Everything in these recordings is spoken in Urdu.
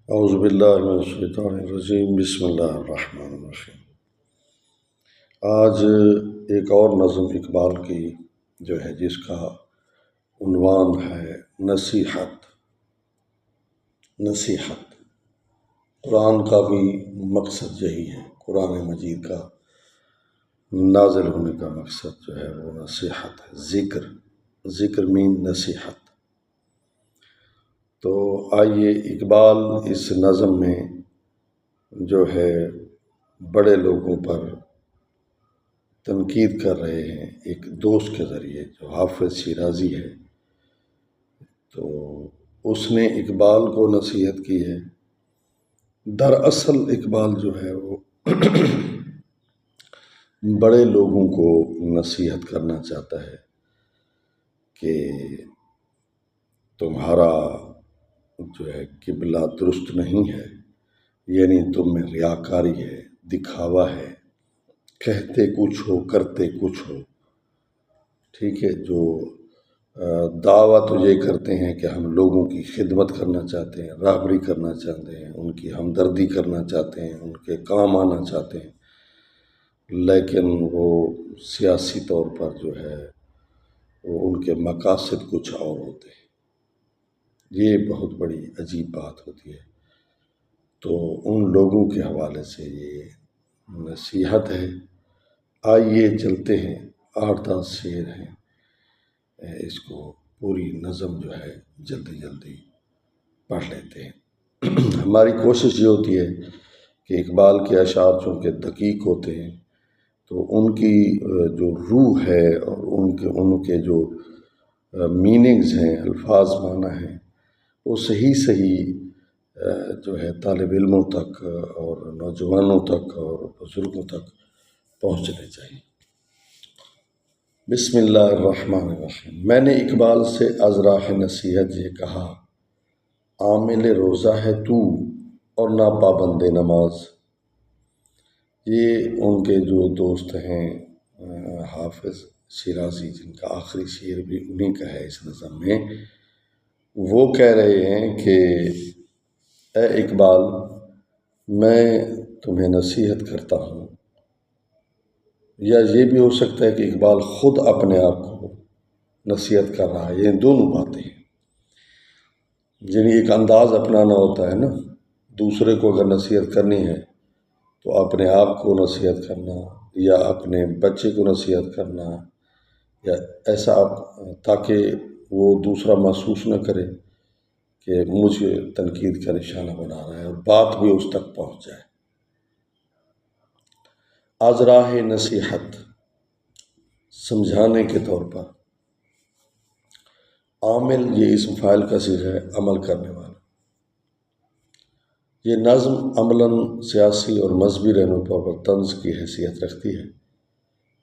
اعوذ باللہ من الشیطان الرجیم، بسم اللہ الرحمن الرحیم۔ آج ایک اور نظم اقبال کی جو ہے، جس کا عنوان ہے نصیحت۔ نصیحت قرآن کا بھی مقصد یہی ہے۔ قرآن مجید کا نازل ہونے کا مقصد جو ہے وہ نصیحت ہے، ذکر مین نصیحت۔ تو آئیے، اقبال اس نظم میں جو ہے بڑے لوگوں پر تنقید کر رہے ہیں ایک دوست کے ذریعے جو حافظ شیرازی ہے۔ تو اس نے اقبال کو نصیحت کی ہے۔ دراصل اقبال جو ہے وہ بڑے لوگوں کو نصیحت کرنا چاہتا ہے کہ تمہارا جو ہے قبلہ درست نہیں ہے، یعنی تم میں ریاکاری ہے، دکھاوا ہے، کہتے کچھ ہو کرتے کچھ ہو۔ ٹھیک ہے، جو دعویٰ تو یہ کرتے ہیں کہ ہم لوگوں کی خدمت کرنا چاہتے ہیں، راہبری کرنا چاہتے ہیں، ان کی ہمدردی کرنا چاہتے ہیں، ان کے کام آنا چاہتے ہیں، لیکن وہ سیاسی طور پر جو ہے وہ ان کے مقاصد کچھ اور ہوتے ہیں۔ یہ بہت بڑی عجیب بات ہوتی ہے۔ تو ان لوگوں کے حوالے سے یہ نصیحت ہے۔ آئیے چلتے ہیں، 8-10 شعر ہیں، اس کو پوری نظم جو ہے جلدی جلدی پڑھ لیتے ہیں۔ ہماری کوشش یہ ہوتی ہے کہ اقبال کے اشعار چونکہ دقیق ہوتے ہیں تو ان کی جو روح ہے اور ان کے جو میننگز ہیں، الفاظ معنی ہیں، وہ صحیح جو ہے طالب علموں تک اور نوجوانوں تک اور بزرگوں تک پہنچنے چاہیے۔ بسم اللہ الرحمن الرحیم۔ میں نے اقبال سے از راہ نصیحت یہ کہا، عامل روزہ ہے تو اور نا پابند نماز۔ یہ ان کے جو دوست ہیں حافظ شیرازی، جن کا آخری شعر بھی انہی کا ہے اس نظم میں، وہ کہہ رہے ہیں کہ اے اقبال، میں تمہیں نصیحت کرتا ہوں۔ یا یہ بھی ہو سکتا ہے کہ اقبال خود اپنے آپ کو نصیحت کر رہا ہے۔ یہ دونوں باتیں ہیں، یعنی ایک انداز اپنانا ہوتا ہے نا، دوسرے کو اگر نصیحت کرنی ہے تو اپنے آپ کو نصیحت کرنا یا اپنے بچے کو نصیحت کرنا، یا ایسا تاکہ وہ دوسرا محسوس نہ کرے کہ مجھے تنقید کا نشانہ بنا رہا ہے، اور بات بھی اس تک پہنچ جائے۔ از راہ نصیحت سمجھانے کے طور پر، عامل یہ اسم فاعل کا صیغہ ہے، عمل کرنے والا۔ یہ نظم عملاً سیاسی اور مذہبی رہنما پر طنز کی حیثیت رکھتی ہے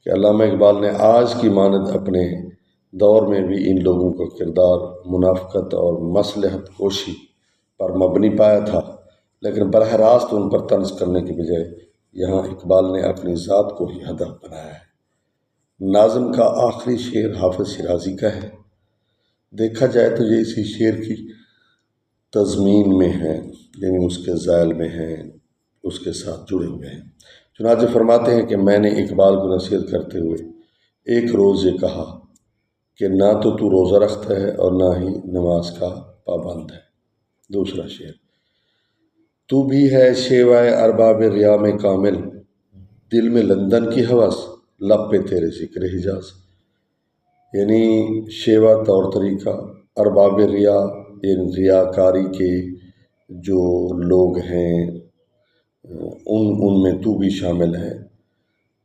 کہ علامہ اقبال نے آج کی مانند اپنے دور میں بھی ان لوگوں کا کردار منافقت اور مصلحت کوشی پر مبنی پایا تھا، لیکن براہ راست ان پر طنز کرنے کے بجائے یہاں اقبال نے اپنی ذات کو ہی ہدف بنایا ہے۔ ناظم کا آخری شعر حافظ شیرازی کا ہے۔ دیکھا جائے تو یہ اسی شعر کی تضمین میں ہے، یعنی اس کے ذیل میں ہیں، اس کے ساتھ جڑے ہوئے ہیں۔ چنانچہ فرماتے ہیں کہ میں نے اقبال کو نصیحت کرتے ہوئے ایک روز یہ کہا کہ نہ تو روزہ رکھتا ہے اور نہ ہی نماز کا پابند ہے۔ دوسرا شعر، تو بھی ہے شیوائے ارباب ریا میں کامل، دل میں لندن کی ہوس، لب پہ تیرے ذکر حجاز۔ یعنی شیوا طور طریقہ، ارباب ریا یعنی ریاکاری کے جو لوگ ہیں ان میں تو بھی شامل ہے۔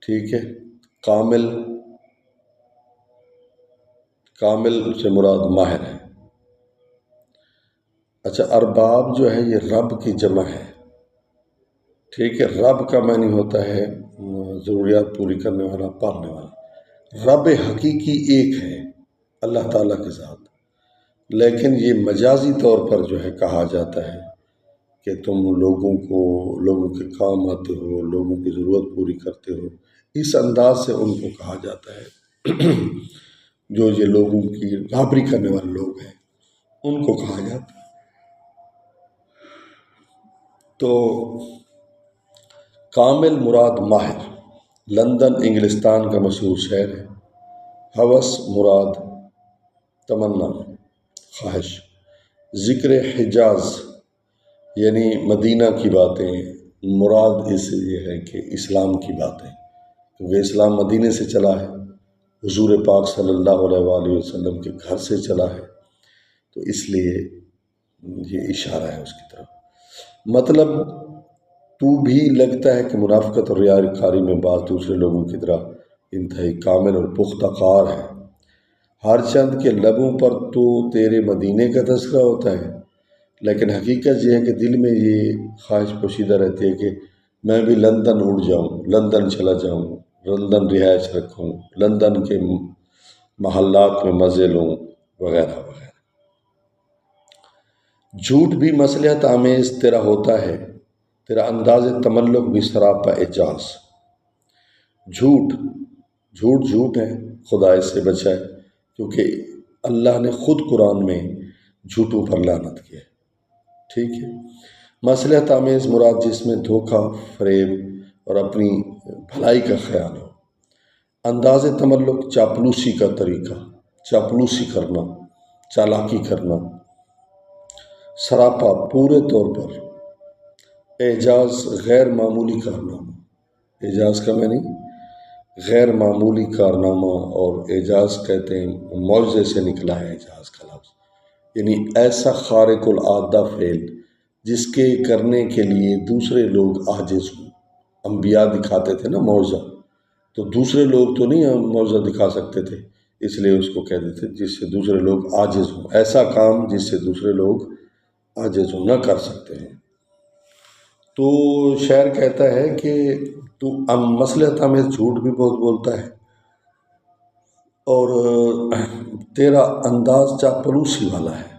ٹھیک ہے، کامل سے مراد ماہر ہے۔ اچھا، ارباب جو ہے یہ رب کی جمع ہے۔ ٹھیک ہے، رب کا معنی ہوتا ہے ضروریات پوری کرنے والا، پالنے والا۔ رب حقیقی ایک ہے، اللہ تعالیٰ کے ساتھ، لیکن یہ مجازی طور پر جو ہے کہا جاتا ہے کہ تم لوگوں کے کام آتے ہو، لوگوں کی ضرورت پوری کرتے ہو۔ اس انداز سے ان کو کہا جاتا ہے، جو یہ لوگوں کی رہبری کرنے والے لوگ ہیں ان کو کہا جاتا ہے۔ تو کامل مراد ماہر، لندن انگلستان کا مشہور شہر ہے۔ ہوس مراد تمنا، خواہش۔ ذکر حجاز یعنی مدینہ کی باتیں، مراد اس سے یہ ہے کہ اسلام کی باتیں، کیونکہ اسلام مدینے سے چلا ہے، حضور پاک صلی اللہ علیہ وآلہ وسلم کے گھر سے چلا ہے، تو اس لیے یہ اشارہ ہے اس کی طرف۔ مطلب تو بھی لگتا ہے کہ منافقت اور ریاکاری میں بعض دوسرے لوگوں کی طرح انتہائی کامل اور پختہ کار ہے۔ ہر چند کے لبوں پر تو تیرے مدینے کا تذکرہ ہوتا ہے، لیکن حقیقت یہ ہے کہ دل میں یہ خواہش پوشیدہ رہتی ہے کہ میں بھی لندن اڑ جاؤں، لندن چلا جاؤں، لندن رہائش رکھوں، لندن کے محلات میں مزے لوں، وغیرہ وغیرہ۔ جھوٹ بھی مصلحت آمیز تیرا ہوتا ہے، تیرا انداز تملق بھی سراپا اعجاز۔ جھوٹ ہے، خدا اس سے بچائے، کیونکہ اللہ نے خود قرآن میں جھوٹوں پر لعنت کی ہے۔ ٹھیک ہے۔ مصلحت آمیز مراد جس میں دھوکہ، فریب اور اپنی بھلائی کا خیال ہو۔ انداز تملق چاپلوسی کا طریقہ، چاپلوسی کرنا، چالاکی کرنا۔ سراپا پورے طور پر۔ اعجاز غیر معمولی کارنامہ، اعجاز کا معنی غیر معمولی کارنامہ، اور اعجاز کہتے ہیں معجزے سے نکلا ہے اعجاز کا لفظ، یعنی ایسا خارق العادہ فعل جس کے کرنے کے لیے دوسرے لوگ عاجز ہوں۔ انبیاء دکھاتے تھے نا معجزہ، تو دوسرے لوگ تو نہیں معجزہ دکھا سکتے تھے، اس لیے اس کو کہتے تھے جس سے دوسرے لوگ عاجز ہوں، ایسا کام جس سے دوسرے لوگ عاجز ہوں، نہ کر سکتے ہیں۔ تو شاعر کہتا ہے کہ تو مصلحت آمیز جھوٹ بھی بہت بولتا ہے، اور تیرا انداز چاپلوسی والا ہے۔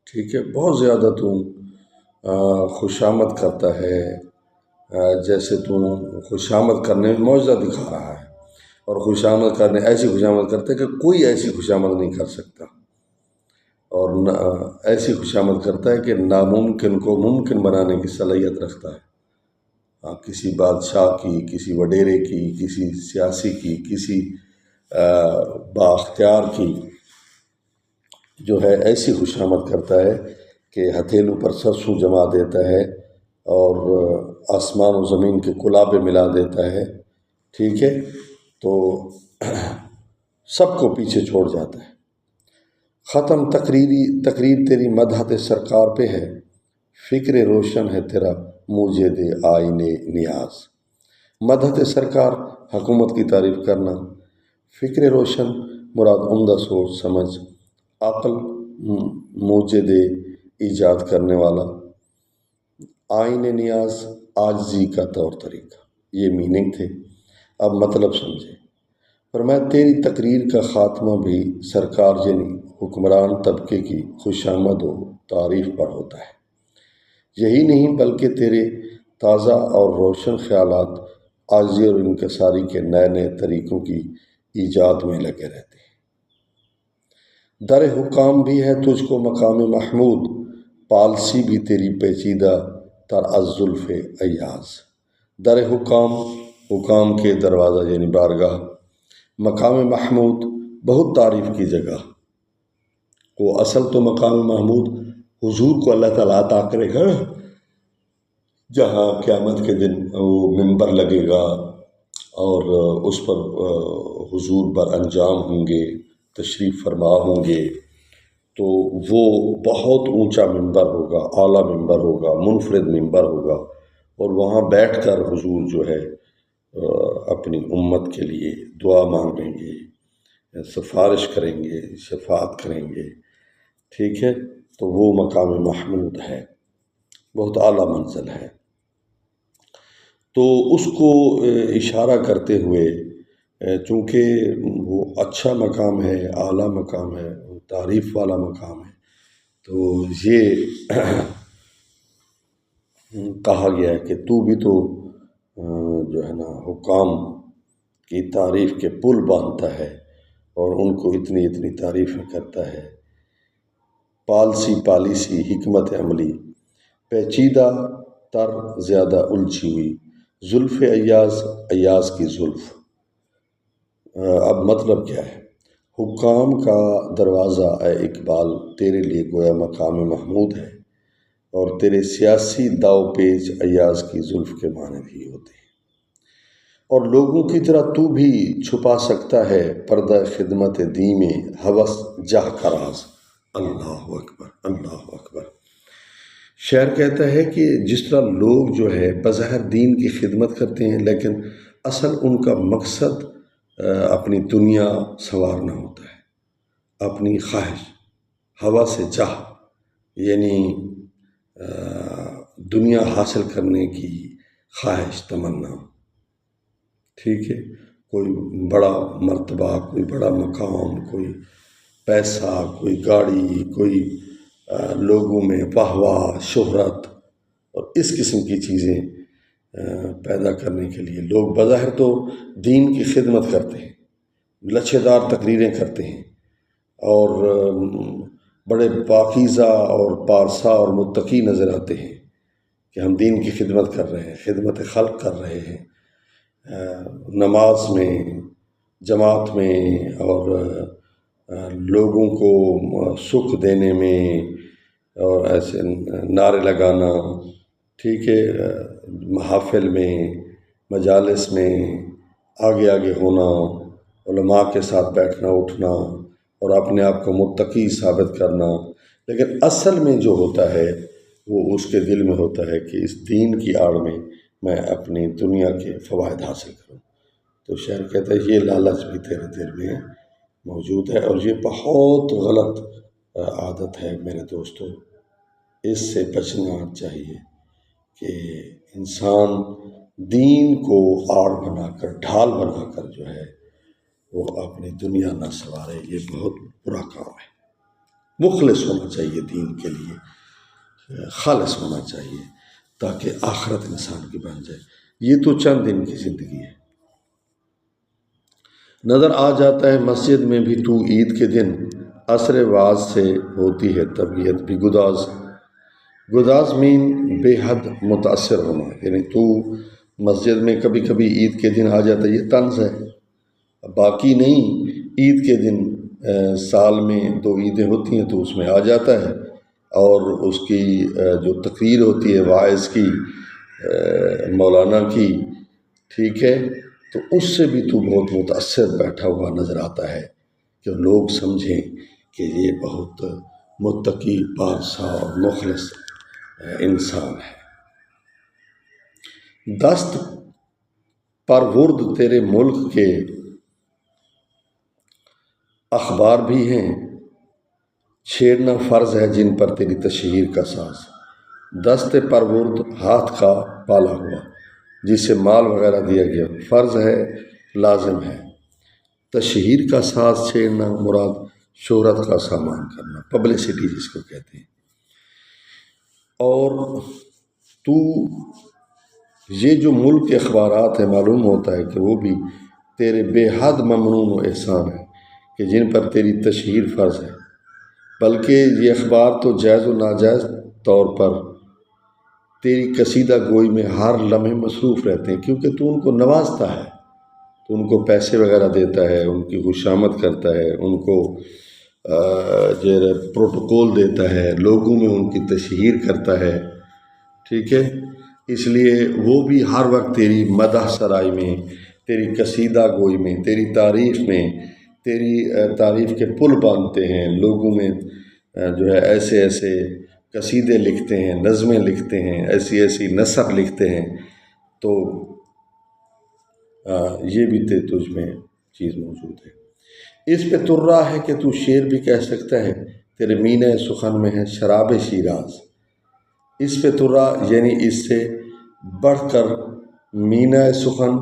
ٹھیک ہے، بہت زیادہ تو خوشامد کرتا ہے، جیسے تو خوشامد کرنے میں معجزہ دکھا رہا ہے، اور خوشامد کرنے ایسی خوشامد کرتا ہے کہ کوئی ایسی خوشامد نہیں کر سکتا، اور ایسی خوشامد کرتا ہے کہ ناممکن کو ممکن بنانے کی صلاحیت رکھتا ہے۔ کسی بادشاہ کی، کسی وڈیرے کی، کسی سیاسی کی، کسی بااختیار کی جو ہے ایسی خوشامد کرتا ہے کہ ہتھیلوں پر سرسوں جما دیتا ہے اور آسمان و زمین کے کلابے ملا دیتا ہے۔ ٹھیک ہے، تو سب کو پیچھے چھوڑ جاتا ہے۔ ختم تقریر تیری مدحت سرکار پہ ہے، فکر روشن ہے تیرا موجد آئین نیاز۔ مدحت سرکار حکومت کی تعریف کرنا، فکر روشن مراد عمدہ سوچ سمجھ، عقل موجد ایجاد کرنے والا، آئین نیاز عاجزی کا طور طریقہ۔ یہ میننگ تھے، اب مطلب سمجھے۔ فرمایا تیری تقریر کا خاتمہ بھی سرکار یعنی حکمران طبقے کی خوشامد و تعریف پر ہوتا ہے۔ یہی نہیں بلکہ تیرے تازہ اور روشن خیالات عاجزی اور انکساری کے نئے نئے طریقوں کی ایجاد میں لگے رہتے ہیں۔ در حکام بھی ہے تجھ کو مقام محمود، پالسی بھی تیری پیچیدہ تر از زلف ایاز۔ در حکام کے دروازہ یعنی بارگاہ، مقام محمود بہت تعریف کی جگہ۔ وہ اصل تو مقام محمود حضور کو اللہ تعالیٰ عطا کرے گا، جہاں قیامت کے دن وہ منبر لگے گا اور اس پر حضور بر انجام ہوں گے، تشریف فرما ہوں گے، تو وہ بہت اونچا منبر ہوگا، اعلیٰ منبر ہوگا، منفرد منبر ہوگا، اور وہاں بیٹھ کر حضور جو ہے اپنی امت کے لیے دعا مانگیں گے، سفارش کریں گے، شفاعت کریں گے۔ ٹھیک ہے، تو وہ مقام محمود ہے، بہت اعلیٰ منزل ہے۔ تو اس کو اشارہ کرتے ہوئے، چونکہ وہ اچھا مقام ہے، اعلیٰ مقام ہے، تعریف والا مقام ہے، تو یہ کہا گیا ہے کہ تو بھی تو جو ہے نا حکام کی تعریف کے پل باندھتا ہے اور ان کو اتنی اتنی تعریفیں کرتا ہے۔ پالیسی حکمت عملی، پیچیدہ تر زیادہ الجھی ہوئی، زلف ایاز، ایاز کی زلف۔ اب مطلب کیا ہے؟ حکام کا دروازہ اے اقبال تیرے لیے گویا مقام محمود ہے، اور تیرے سیاسی داؤ پیچ ایاز کی زلف کے مانند ہی ہوتے ہیں، اور لوگوں کی طرح تو بھی چھپا سکتا ہے پردہ خدمت دی میں ہوس جاہ کا راز۔ اللہ اکبر، اللہ اکبر۔ شاعر کہتا ہے کہ جس طرح لوگ جو ہے بظاہر دین کی خدمت کرتے ہیں، لیکن اصل ان کا مقصد اپنی دنیا سنوارنا ہوتا ہے، اپنی خواہش، ہوا سے چاہ، یعنی دنیا حاصل کرنے کی خواہش، تمنا، ٹھیک ہے، کوئی بڑا مرتبہ، کوئی بڑا مقام، کوئی پیسہ، کوئی گاڑی، کوئی لوگوں میں واہ واہ، شہرت، اور اس قسم کی چیزیں پیدا کرنے کے لیے لوگ بظاہر تو دین کی خدمت کرتے ہیں، لچھے دار تقریریں کرتے ہیں، اور بڑے پاکیزہ اور پارسا اور متقی نظر آتے ہیں کہ ہم دین کی خدمت کر رہے ہیں، خدمت خلق کر رہے ہیں، نماز میں، جماعت میں، اور لوگوں کو سکھ دینے میں، اور ایسے نعرے لگانا، ٹھیک ہے، محافل میں، مجالس میں آگے آگے ہونا، علماء کے ساتھ بیٹھنا اٹھنا، اور اپنے آپ کو متقی ثابت کرنا، لیکن اصل میں جو ہوتا ہے وہ اس کے دل میں ہوتا ہے کہ اس دین کی آڑ میں اپنی دنیا کے فوائد حاصل کروں۔ تو شاعر کہتا ہے یہ لالچ بھی تیرے دل میں موجود ہے، اور یہ بہت غلط عادت ہے میرے دوستو، اس سے بچنا چاہیے کہ انسان دین کو آڑ بنا کر، ڈھال بنا کر جو ہے وہ اپنی دنیا نہ سنوارے، یہ بہت برا کام ہے۔ مخلص ہونا چاہیے دین کے لیے، خالص ہونا چاہیے تاکہ آخرت انسان کی بن جائے۔ یہ تو چند دن کی زندگی ہے۔ نظر آ جاتا ہے مسجد میں بھی تو عید کے دن، عصر واز سے ہوتی ہے طبیعت بھی گداز۔ گداز مین بے حد متاثر ہونا، یعنی تو مسجد میں کبھی کبھی عید کے دن آ جاتا ہے، یہ طنز ہے، باقی نہیں، عید کے دن سال میں 2 عیدیں ہوتی ہیں تو اس میں آ جاتا ہے، اور اس کی جو تقریر ہوتی ہے واعظ کی، مولانا کی، ٹھیک ہے، تو اس سے بھی تو بہت متاثر بیٹھا ہوا نظر آتا ہے کہ لوگ سمجھیں کہ یہ بہت متقی، پارسا اور مخلص انسان ہے۔ دست پرورد تیرے ملک کے اخبار بھی ہیں، چھیڑنا فرض ہے جن پر تیری تشہیر کا ساز۔ دست پرورد ہاتھ کا پالا ہوا جسے مال وغیرہ دیا گیا، فرض ہے، لازم ہے۔ تشہیر کا ساز چھیڑنا مراد شہرت کا سامان کرنا، پبلسٹی جس کو کہتے ہیں۔ اور تو یہ جو ملک کے اخبارات ہیں، معلوم ہوتا ہے کہ وہ بھی تیرے بے حد ممنون و احسان ہے کہ جن پر تیری تشہیر فرض ہے، بلکہ یہ اخبار تو جائز و ناجائز طور پر تیری قصیدہ گوئی میں ہر لمحے مصروف رہتے ہیں، کیونکہ تو ان کو نوازتا ہے، تو ان کو پیسے وغیرہ دیتا ہے، ان کی خوشامد کرتا ہے، ان کو جو پروٹوکول دیتا ہے، لوگوں میں ان کی تشہیر کرتا ہے، ٹھیک ہے، اس لیے وہ بھی ہر وقت تیری مدح سرائی میں، تیری قصیدہ گوئی میں، تیری تعریف میں، تیری تعریف کے پل باندھتے ہیں، لوگوں میں جو ہے ایسے ایسے قصیدے لکھتے ہیں، نظمیں لکھتے ہیں، ایسی ایسی نثر لکھتے ہیں، تو یہ بھی تجھ میں چیز موجود ہے۔ اس پہ ترا ہے کہ تو شعر بھی کہہ سکتا ہے، تیرے مینہ سخن میں ہے شراب شیراز۔ اس پہ ترا یعنی اس سے بڑھ کر مینہ سخن،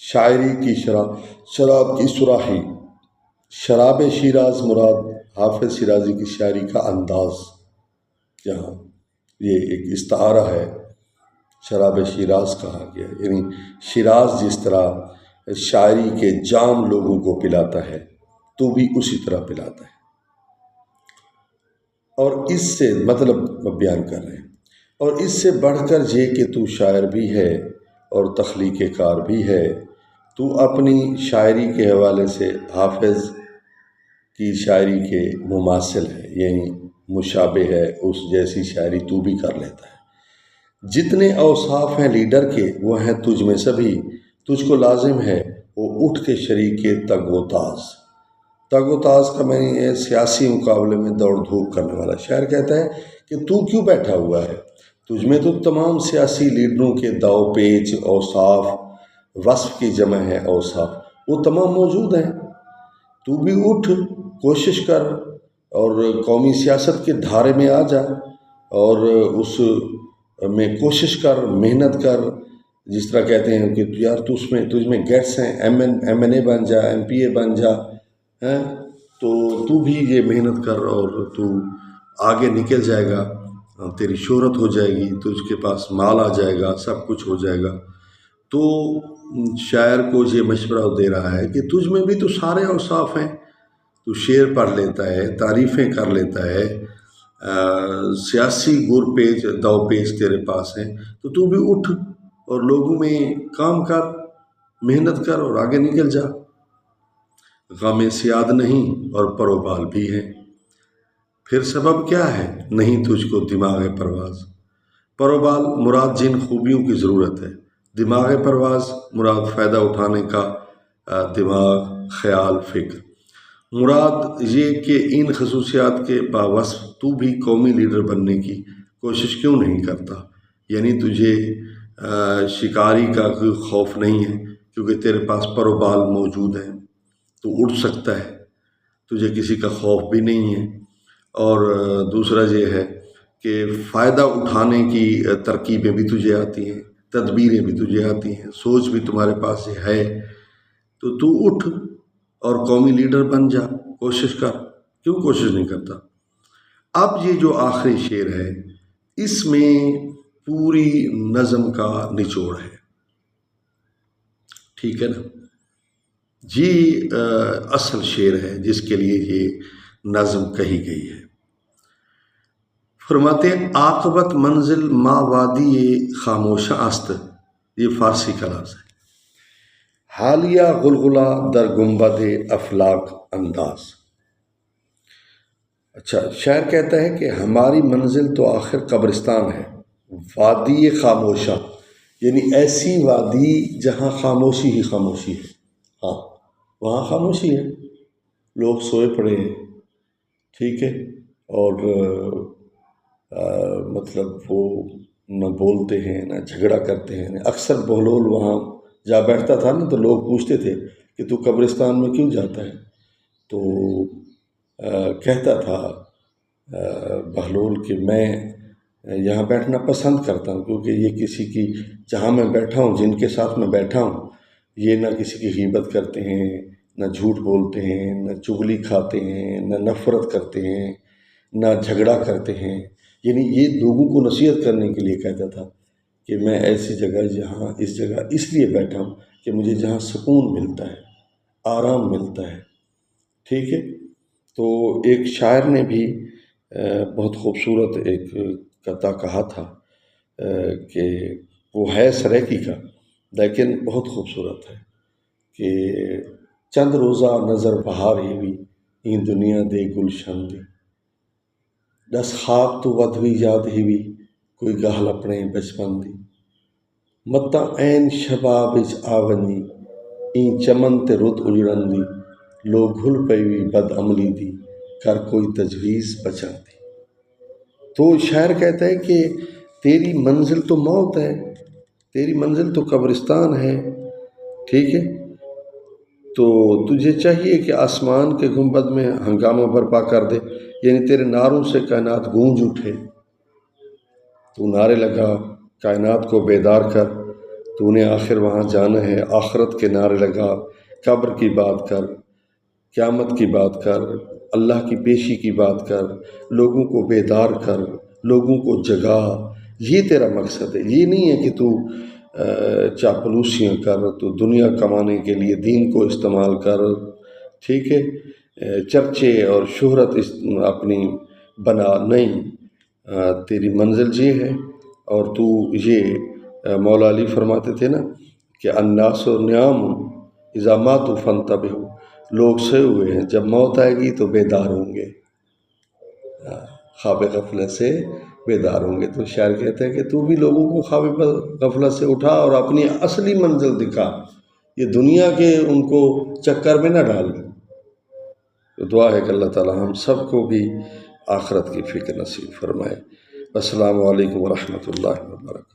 شاعری کی شراب کی سراحی، شراب شیراز مراد حافظ شیرازی کی شاعری کا انداز، جہاں یہ ایک استعارہ ہے، شراب شیراز کہا گیا، یعنی شیراز جس طرح شاعری کے جام لوگوں کو پلاتا ہے تو بھی اسی طرح پلاتا ہے، اور اس سے مطلب بیان کر رہے ہیں۔ اور اس سے بڑھ کر یہ کہ تو شاعر بھی ہے اور تخلیق کار بھی ہے، تو اپنی شاعری کے حوالے سے حافظ کی شاعری کے مماثل ہے، یعنی مشابہ ہے، اس جیسی شاعری تو بھی کر لیتا ہے۔ جتنے اوصاف ہیں لیڈر کے وہ ہیں تجھ میں سبھی، تجھ کو لازم ہے وہ اٹھ کے شریک تگ و تاز۔ تگ و تاز کا میں نے سیاسی مقابلے میں دوڑ دھوپ کرنے والا شاعر کہتا ہے کہ تو کیوں بیٹھا ہوا ہے، تجھ میں تو تمام سیاسی لیڈروں کے داؤ پیچ، اوصاف، وصف کی جمع ہے اوصاف، وہ تمام موجود ہیں، تو بھی اٹھ، کوشش کر اور قومی سیاست کے دھارے میں آ جا اور اس میں کوشش کر، محنت کر۔ جس طرح کہتے ہیں کہ یار تجھ میں گیٹس ہیں، ایم این اے بن جا، ایم پی اے بن جا، تو بھی یہ محنت کر اور تو آگے نکل جائے گا، تیری شہرت ہو جائے گی، تجھ کے پاس مال آ جائے گا، سب کچھ ہو جائے گا۔ تو شاعر کو یہ مشورہ دے رہا ہے کہ تجھ میں بھی تو سارے اوصاف ہیں، تو شعر پڑھ لیتا ہے، تعریفیں کر لیتا ہے، سیاسی گر پیچ دو پیچ تیرے پاس ہیں، تو بھی اٹھ اور لوگوں میں کام کر، محنت کر اور آگے نکل جا۔ غم سیاد نہیں اور پروبال بھی ہے، پھر سبب کیا ہے نہیں تجھ کو دماغ پرواز۔ پروبال مراد جن خوبیوں کی ضرورت ہے، دماغ پرواز مراد فائدہ اٹھانے کا دماغ، خیال، فکر۔ مراد یہ کہ ان خصوصیات کے باوصف تو بھی قومی لیڈر بننے کی کوشش کیوں نہیں کرتا، یعنی تجھے شکاری کا کوئی خوف نہیں ہے کیونکہ تیرے پاس پروبال موجود ہیں، تو اڑ سکتا ہے، تجھے کسی کا خوف بھی نہیں ہے۔ اور دوسرا یہ ہے کہ فائدہ اٹھانے کی ترکیبیں بھی تجھے آتی ہیں، تدبیریں بھی تجھے آتی ہیں، سوچ بھی تمہارے پاس یہ ہے، تو اٹھ اور قومی لیڈر بن جا، کوشش کر، کیوں کوشش نہیں کرتا۔ اب یہ جو آخری شعر ہے اس میں پوری نظم کا نچوڑ ہے، ٹھیک ہے نا، یہ اصل شعر ہے جس کے لیے یہ نظم کہی گئی ہے۔ فرماتے ہیں عاقبت منزل ما وادی خاموش است، یہ فارسی کا لفظ ہے، حالیہ غلغلہ در گنبد افلاک انداز۔ اچھا، شاعر کہتا ہے کہ ہماری منزل تو آخر قبرستان ہے، وادی خاموشہ یعنی ایسی وادی جہاں خاموشی ہی خاموشی ہے، ہاں وہاں خاموشی ہے، لوگ سوئے پڑے ہیں، ٹھیک ہے، اور مطلب وہ نہ بولتے ہیں نہ جھگڑا کرتے ہیں۔ اکثر بہلول وہاں جا بیٹھتا تھا نا تو لوگ پوچھتے تھے کہ تو قبرستان میں کیوں جاتا ہے، تو کہتا تھا بہلول کہ میں یہاں بیٹھنا پسند کرتا ہوں کیونکہ یہ کسی کی، جہاں میں بیٹھا ہوں، جن کے ساتھ میں بیٹھا ہوں، یہ نہ کسی کی غیبت کرتے ہیں، نہ جھوٹ بولتے ہیں، نہ چغلی کھاتے ہیں، نہ نفرت کرتے ہیں، نہ جھگڑا کرتے ہیں، یعنی یہ لوگوں کو نصیحت کرنے کے لیے کہتا تھا کہ میں ایسی جگہ اس جگہ اس لیے بیٹھا ہوں کہ مجھے جہاں سکون ملتا ہے، آرام ملتا ہے، ٹھیک ہے۔ تو ایک شاعر نے بھی بہت خوبصورت ایک قطعہ کہا تھا کہ وہ ہے سریکی کا لیکن بہت خوبصورت ہے کہ چند روزہ نظر بہار ہی بھی این دنیا دے گلشن دی، دس خواب تو ودوی یاد ہی بھی کوئی گال اپنے بچپن دی، متا این شباب آونی این چمن تے رت اجڑن دی، لوگ گھل پئی بد عملی دی کر کوئی تجویز بچا دی۔ تو شاعر کہتا ہے کہ تیری منزل تو موت ہے، تیری منزل تو قبرستان ہے، ٹھیک ہے، تو تجھے چاہیے کہ آسمان کے گنبد میں ہنگامہ برپا کر دے، یعنی تیرے نعروں سے کائنات گونج اٹھے، تو نعرے لگا، کائنات کو بیدار کر، تو نے آخر وہاں جانا ہے، آخرت کے نعرے لگا، قبر کی بات کر، قیامت کی بات کر، اللہ کی پیشی کی بات کر، لوگوں کو بیدار کر، لوگوں کو جگا، یہ تیرا مقصد ہے۔ یہ نہیں ہے کہ تو چاپلوسیاں کر، تو دنیا کمانے کے لیے دین کو استعمال کر، ٹھیک ہے، چرچے اور شہرت اپنی بنا، نہیں، تیری منزل یہ ہے اور تو یہ مولا علی فرماتے تھے نا کہ الناس نیام اذا ماتوا فانتبہوا، لوگ سوئے ہوئے ہیں، جب موت آئے گی تو بیدار ہوں گے، خواب غفلت سے بیدار ہوں گے۔ تو شاعر کہتے ہیں کہ تو بھی لوگوں کو خواب غفلت سے اٹھا اور اپنی اصلی منزل دکھا، یہ دنیا کے ان کو چکر میں نہ ڈال۔ تو دعا ہے کہ اللہ تعالی ہم سب کو بھی آخرت کی فکر نصیب فرمائے۔ السلام علیکم ورحمۃ اللہ وبرکاتہ۔